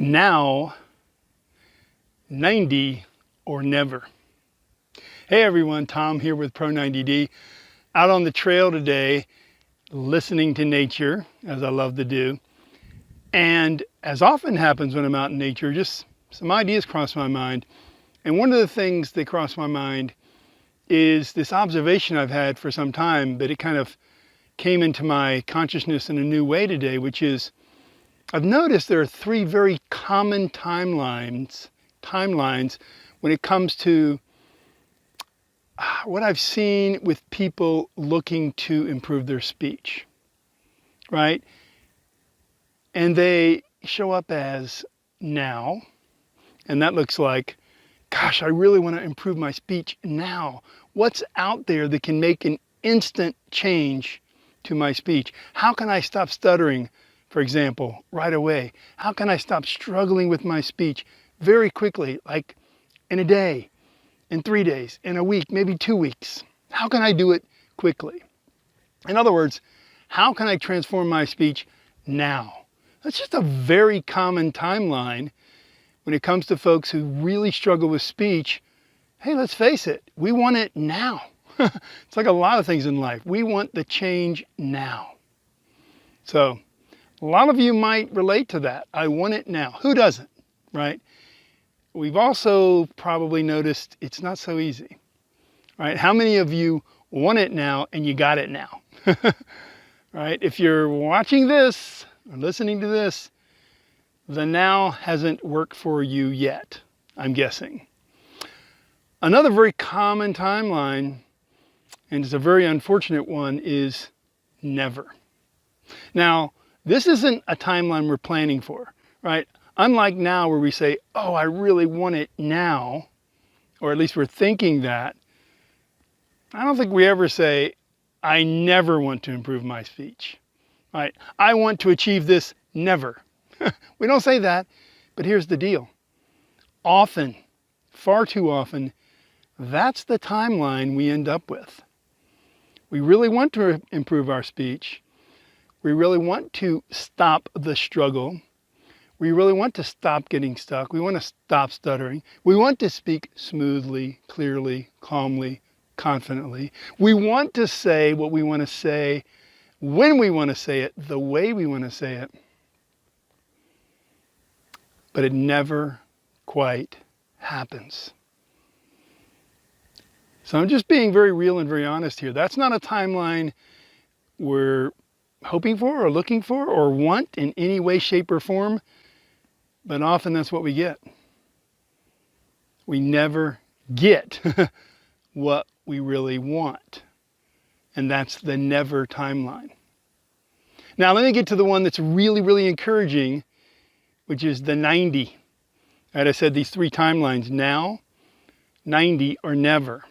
Now, 90 or never. Hey everyone, Tom here with Pro 90D. Out on the trail today, listening to nature, as I love to do. And as often happens when I'm out in nature, just some ideas cross my mind. And one of the things that cross my mind is this observation I've had for some time, but it kind of came into my consciousness in a new way today, which is I've noticed there are three very common timelines when it comes to what I've seen with people looking to improve their speech, right? And they show up as now, and that looks like, gosh, I really want to improve my speech now. What's out there that can make an instant change to my speech? How can I stop stuttering, for example, right away? How can I stop struggling with my speech very quickly, like in a day, in 3 days, in a week, maybe 2 weeks? How can I do it quickly? In other words, how can I transform my speech now? That's just a very common timeline when it comes to folks who really struggle with speech. Hey, let's face it, we want it now. It's like a lot of things in life. We want the change now. So a lot of you might relate to that. I want it now. Who doesn't, right? We've also probably noticed it's not so easy, right? How many of you want it now and you got it now, right? If you're watching this or listening to this, the now hasn't worked for you yet, I'm guessing. Another very common timeline, and it's a very unfortunate one, is never. Now, this isn't a timeline we're planning for, right? Unlike now where we say, oh, I really want it now, or at least we're thinking that, I don't think we ever say, I never want to improve my speech, right? I want to achieve this never. We don't say that, but here's the deal. Often, far too often, that's the timeline we end up with. We really want to improve our speech. We really want to stop the struggle. We really want to stop getting stuck. We want to stop stuttering. We want to speak smoothly, clearly, calmly, confidently. We want to say what we want to say, when we want to say it, the way we want to say it. But it never quite happens. So I'm just being very real and very honest here. That's not a timeline we're hoping for or looking for or want in any way, shape, or form. But often that's what we get. We never get what we really want. And that's the never timeline. Now let me get to the one that's really, really encouraging, which is the 90. Right, I said these three timelines: now, 90, or never.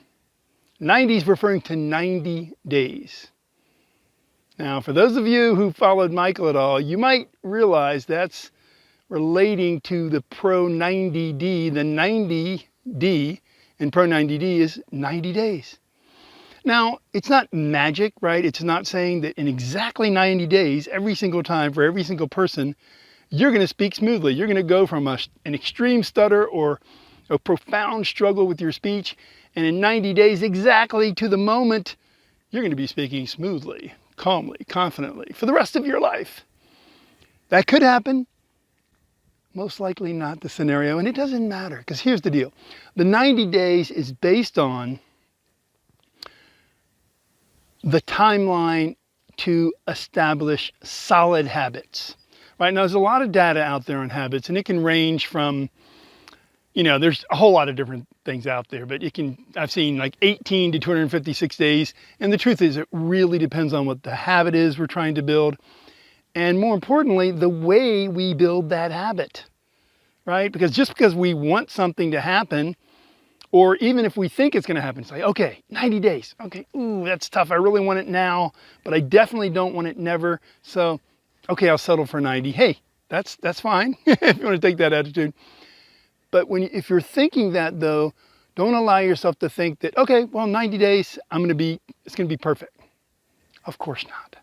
90 is referring to 90 days. Now, for those of you who followed Michael at all, you might realize that's relating to the Pro 90D. The 90D in Pro 90D is 90 days. Now, it's not magic, right? It's not saying that in exactly 90 days, every single time, for every single person, you're going to speak smoothly. You're going to go from an extreme stutter or a profound struggle with your speech, and in 90 days, exactly to the moment, you're going to be speaking smoothly, calmly, confidently for the rest of your life. That could happen. Most likely not the scenario, and it doesn't matter, because here's the deal. The 90 days is based on the timeline to establish solid habits. Right, now there's a lot of data out there on habits, and it can range from, there's a whole lot of different things out there, but I've seen like 18 to 256 days. And the truth is, it really depends on what the habit is we're trying to build. And more importantly, the way we build that habit, right? Because just because we want something to happen, or even if we think it's going to happen, say, okay, 90 days. Okay, ooh, that's tough. I really want it now, but I definitely don't want it never. So, okay, I'll settle for 90. Hey, that's fine if you want to take that attitude. But if you're thinking that though, don't allow yourself to think that, okay, well, 90 days, it's going to be perfect. Of course not.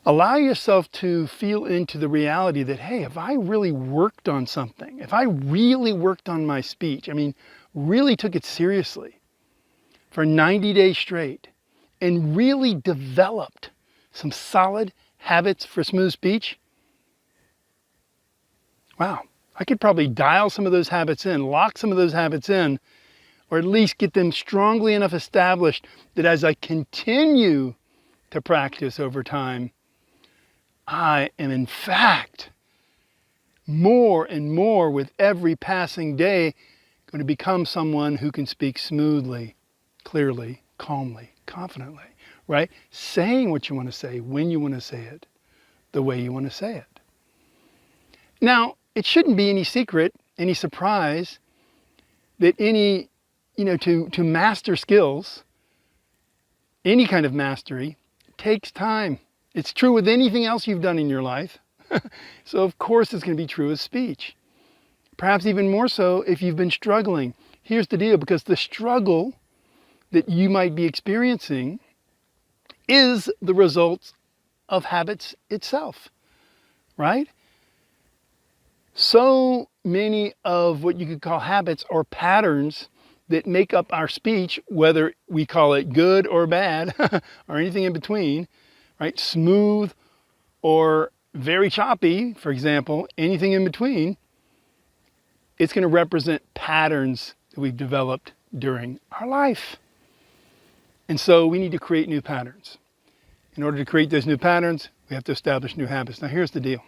Allow yourself to feel into the reality that, hey, if I really worked on something, if I really worked on my speech, I mean, really took it seriously for 90 days straight and really developed some solid habits for smooth speech, wow, I could probably dial some of those habits in, lock some of those habits in, or at least get them strongly enough established that as I continue to practice over time, I am in fact more and more with every passing day going to become someone who can speak smoothly, clearly, calmly, confidently, right? Saying what you want to say, when you want to say it, the way you want to say it. Now, it shouldn't be any secret, any surprise that to master skills, any kind of mastery, takes time. It's true with anything else you've done in your life. So of course it's going to be true with speech. Perhaps even more so if you've been struggling. Here's the deal, because the struggle that you might be experiencing is the result of habits itself, right? So many of what you could call habits or patterns that make up our speech, whether we call it good or bad or anything in between, right? Smooth or very choppy, for example, anything in between, it's going to represent patterns that we've developed during our life. And so we need to create new patterns. In order to create those new patterns, we have to establish new habits. Now here's the deal.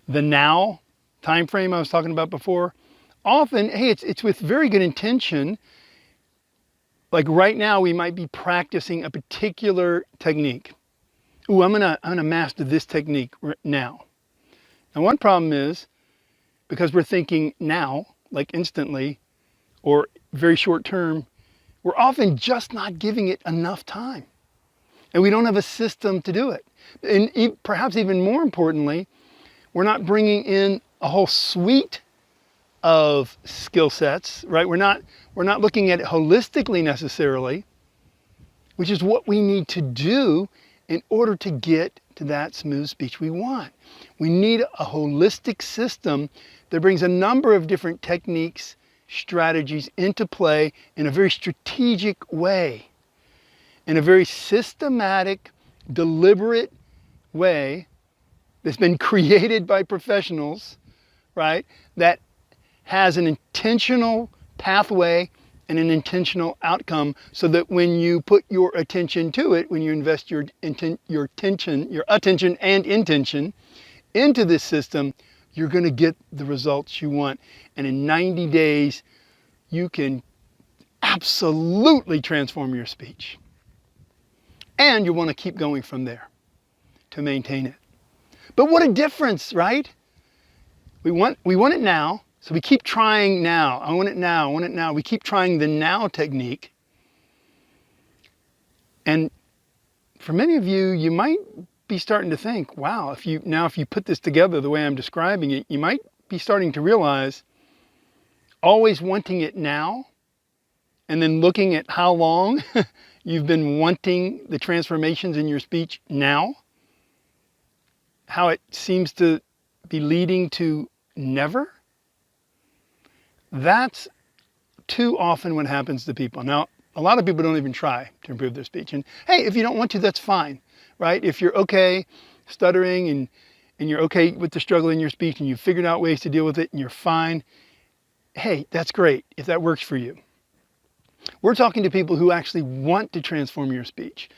The now time frame I was talking about before, often, hey, it's with very good intention. Like right now, we might be practicing a particular technique. Ooh, I'm gonna master this technique now. Now, one problem is because we're thinking now, like instantly, or very short term, we're often just not giving it enough time, and we don't have a system to do it. And perhaps even more importantly, we're not bringing in a whole suite of skill sets, right? We're not looking at it holistically necessarily, which is what we need to do in order to get to that smooth speech we want. We need a holistic system that brings a number of different techniques, strategies into play in a very strategic way, in a very systematic, deliberate way that's been created by professionals, right? That has an intentional pathway and an intentional outcome, so that when you put your attention to it, when you invest your attention and intention into this system, you're going to get the results you want. And in 90 days, you can absolutely transform your speech. And you want to keep going from there to maintain it. But what a difference, right? We want it now. So we keep trying now. I want it now. I want it now. We keep trying the now technique. And for many of you, you might be starting to think, wow, if you put this together the way I'm describing it, you might be starting to realize always wanting it now, and then looking at how long you've been wanting the transformations in your speech now, how it seems to be leading to never. That's too often what happens to people. Now, a lot of people don't even try to improve their speech. And hey, if you don't want to, that's fine, right? If you're okay stuttering and you're okay with the struggle in your speech and you've figured out ways to deal with it and you're fine, hey, that's great if that works for you. We're talking to people who actually want to transform your speech.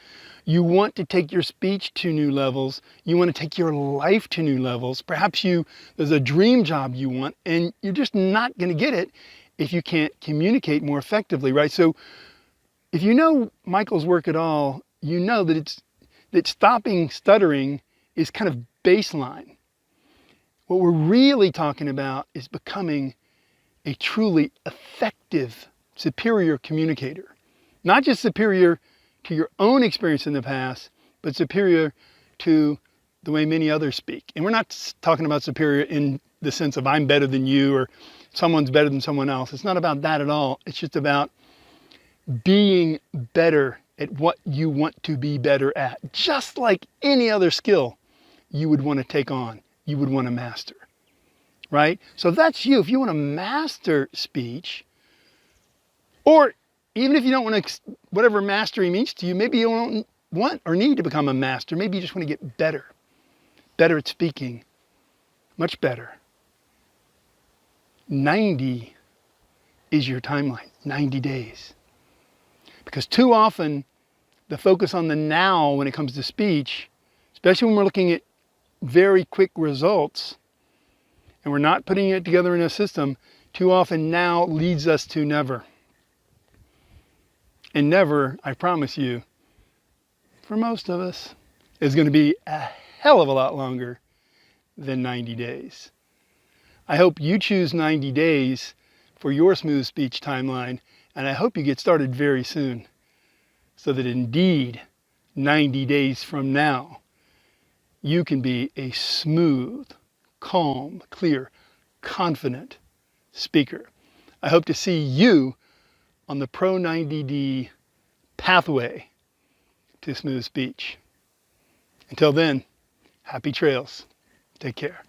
You want to take your speech to new levels. You want to take your life to new levels. Perhaps there's a dream job you want, and you're just not going to get it if you can't communicate more effectively, right? So if you know Michael's work at all, you know that stopping stuttering is kind of baseline. What we're really talking about is becoming a truly effective, superior communicator. Not just superior to your own experience in the past, but superior to the way many others speak. And we're not talking about superior in the sense of I'm better than you or someone's better than someone else. It's not about that at all. It's just about being better at what you want to be better at, just like any other skill you would want to take on, you would want to master, right? So that's you. If you want to master speech, or even if you don't want to, whatever mastery means to you, maybe you don't want or need to become a master. Maybe you just want to get better at speaking, much better. 90 is your timeline, 90 days. Because too often, the focus on the now when it comes to speech, especially when we're looking at very quick results, and we're not putting it together in a system, too often now leads us to never. And never, I promise you, for most of us, is going to be a hell of a lot longer than 90 days. I hope you choose 90 days for your smooth speech timeline, and I hope you get started very soon, so that indeed 90 days from now, you can be a smooth, calm, clear, confident speaker. I hope to see you on the Pro 90D pathway to smooth speech. Until then, happy trails. Take care.